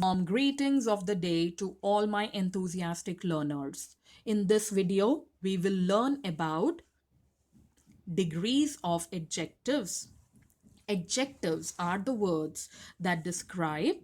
Greetings of the day to all my enthusiastic learners. In this video, we will learn about degrees of adjectives. Adjectives are the words that describe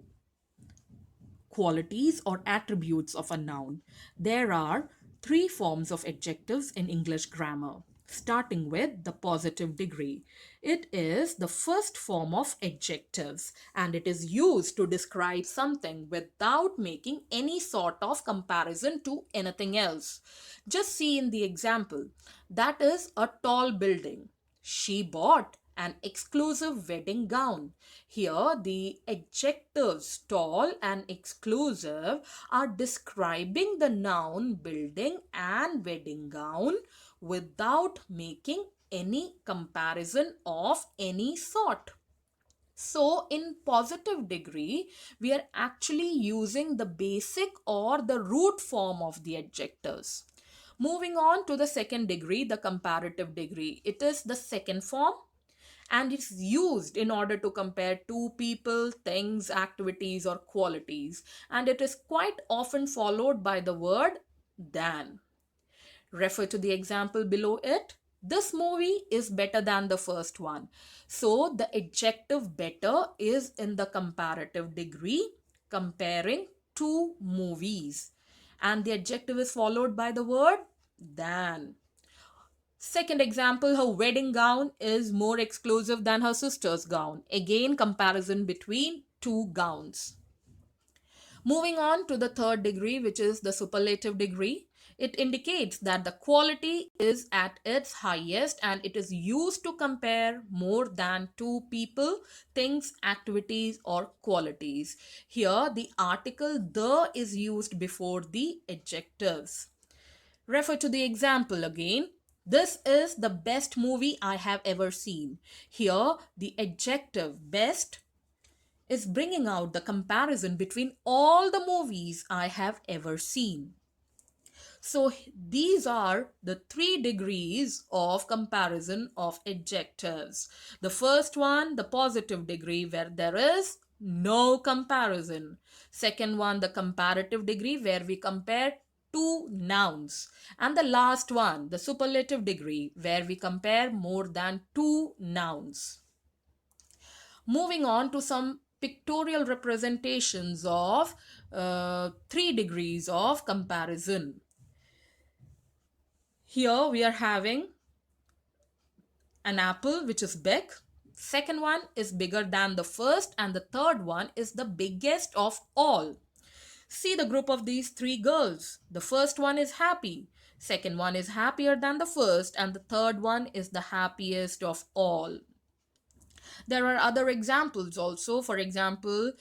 qualities or attributes of a noun. There are three forms of adjectives in English grammar, starting with the positive degree. It is the first form of adjectives and it is used to describe something without making any sort of comparison to anything else. Just see in the example. That is a tall building. She bought an exclusive wedding gown. Here, the adjectives tall and exclusive are describing the noun building and wedding gown without making any comparison of any sort. So, in positive degree, we are actually using the basic or the root form of the adjectives. Moving on to the second degree, the comparative degree. It is the second form and it's used in order to compare two people, things, activities, or qualities. And it is quite often followed by the word than. Refer to the example below it. This movie is better than the first one. So the adjective better is in the comparative degree, comparing two movies. And the adjective is followed by the word than. Second example, her wedding gown is more exclusive than her sister's gown. Again, comparison between two gowns. Moving on to the third degree, which is the superlative degree. It indicates that the quality is at its highest and it is used to compare more than two people, things, activities, or qualities. Here, the article the is used before the adjectives. Refer to the example again. This is the best movie I have ever seen. Here, the adjective best is bringing out the comparison between all the movies I have ever seen. So these are the three degrees of comparison of adjectives. The first one, the positive degree, where there is no comparison. Second one, the comparative degree, where we compare two nouns. And the last one, the superlative degree, where we compare more than two nouns. Moving on to some pictorial representations of three degrees of comparison. Here we are having an apple which is big. Second one is bigger than the first and the third one is the biggest of all. See the group of these three girls. The first one is happy. Second one is happier than the first and the third one is the happiest of all. There are other examples also. For example,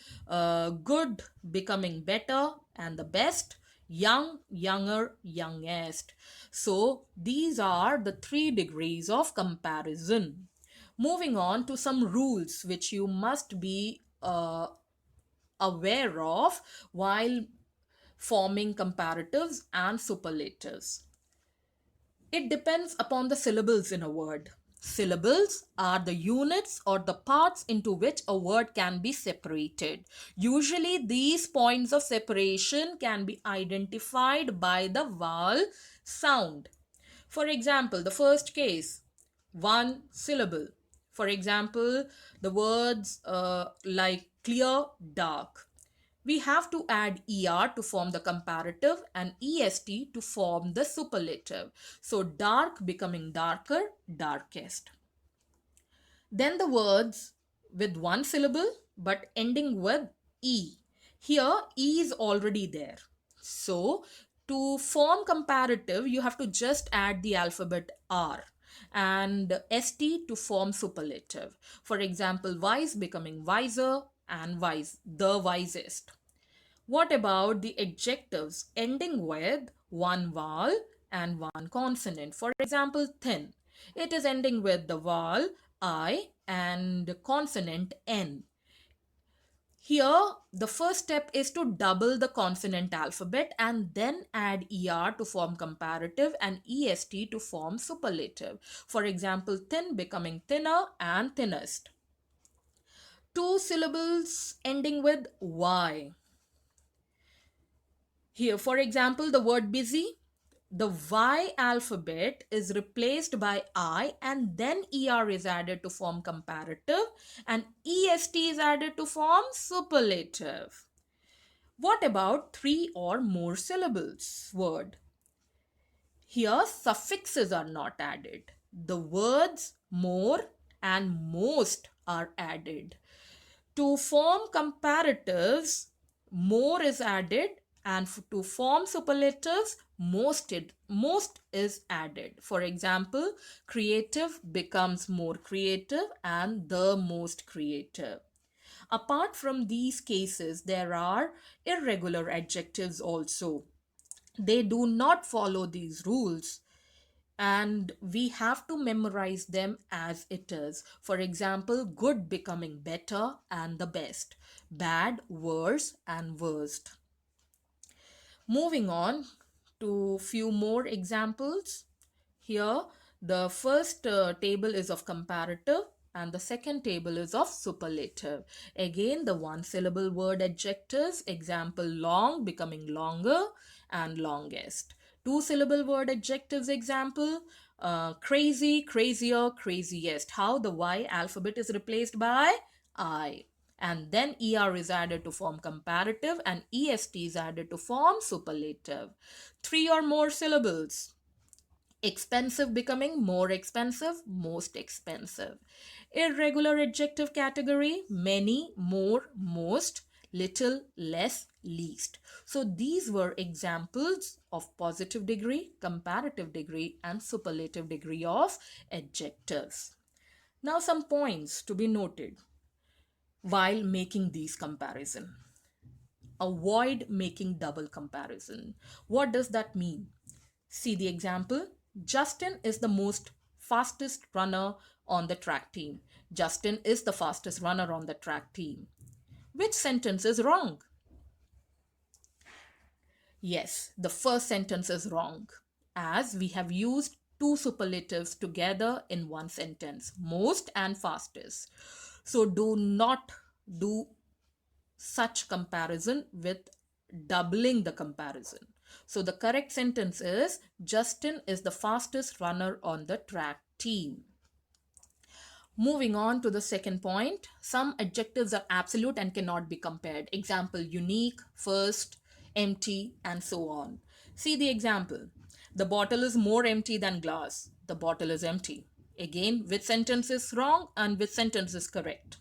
good becoming better and the best, young, younger, youngest. So these are the three degrees of comparison. Moving on to some rules which you must be aware of while forming comparatives and superlatives. It depends upon the syllables in a word. Syllables are the units or the parts into which a word can be separated. Usually, these points of separation can be identified by the vowel sound. For example, the first case, one syllable. For example, the words like clear, dark. We have to add er to form the comparative and est to form the superlative. So dark becoming darker, darkest. Then the words with one syllable but ending with e. Here e is already there. So to form comparative, you have to just add the alphabet r and st to form superlative. For example, wise becoming wiser and wise, the wisest. What about the adjectives ending with one vowel and one consonant? For example, thin. It is ending with the vowel I and consonant N. Here, the first step is to double the consonant alphabet and then add ER to form comparative and EST to form superlative. For example, thin becoming thinner and thinnest. Two syllables ending with Y. Here, for example, the word busy, the Y alphabet is replaced by I and then ER is added to form comparative and EST is added to form superlative. What about three or more syllables word? Here, suffixes are not added. The words more and most are added. To form comparatives, more is added, and to form superlatives, most is added. For example, creative becomes more creative and the most creative. Apart from these cases, there are irregular adjectives also. They do not follow these rules and we have to memorize them as it is. For example, good becoming better and the best, bad, worse, and worst. Moving on to few more examples. Here, the first table is of comparative and the second table is of superlative. Again, the one syllable word adjectives, example long becoming longer and longest. Two syllable word adjectives, example crazy, crazier, craziest. How the Y alphabet is replaced by I. And then ER is added to form comparative and EST is added to form superlative. Three or more syllables, expensive becoming more expensive, most expensive. Irregular adjective category, many, more, most, little, less, least. So these were examples of positive degree, comparative degree, and superlative degree of adjectives. Now some points to be noted while making these comparison. Avoid making double comparison. What does that mean? See the example. Justin is the most fastest runner on the track team. Justin is the fastest runner on the track team. Which sentence is wrong? Yes, the first sentence is wrong, as we have used two superlatives together in one sentence, most and fastest. So do not do such comparison with doubling the comparison. So the correct sentence is Justin is the fastest runner on the track team. Moving on to the second point, some adjectives are absolute and cannot be compared. Example, unique, first, empty, and so on. See the example. The bottle is more empty than glass. The bottle is empty. Again, which sentence is wrong and which sentence is correct?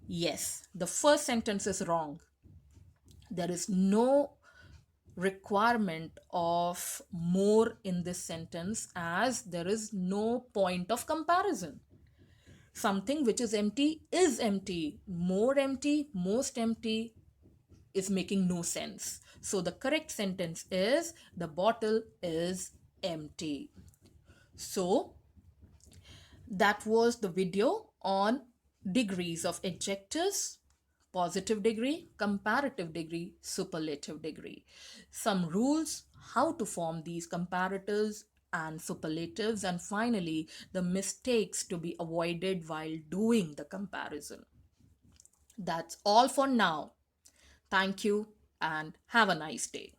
Yes, the first sentence is wrong. There is no requirement of more in this sentence as there is no point of comparison. Something which is empty is empty. More empty, most empty is making no sense. So the correct sentence is the bottle is empty. So that was the video on degrees of adjectives, positive degree, comparative degree, superlative degree. Some rules, how to form these comparatives and superlatives, and finally, the mistakes to be avoided while doing the comparison. That's all for now. Thank you and have a nice day.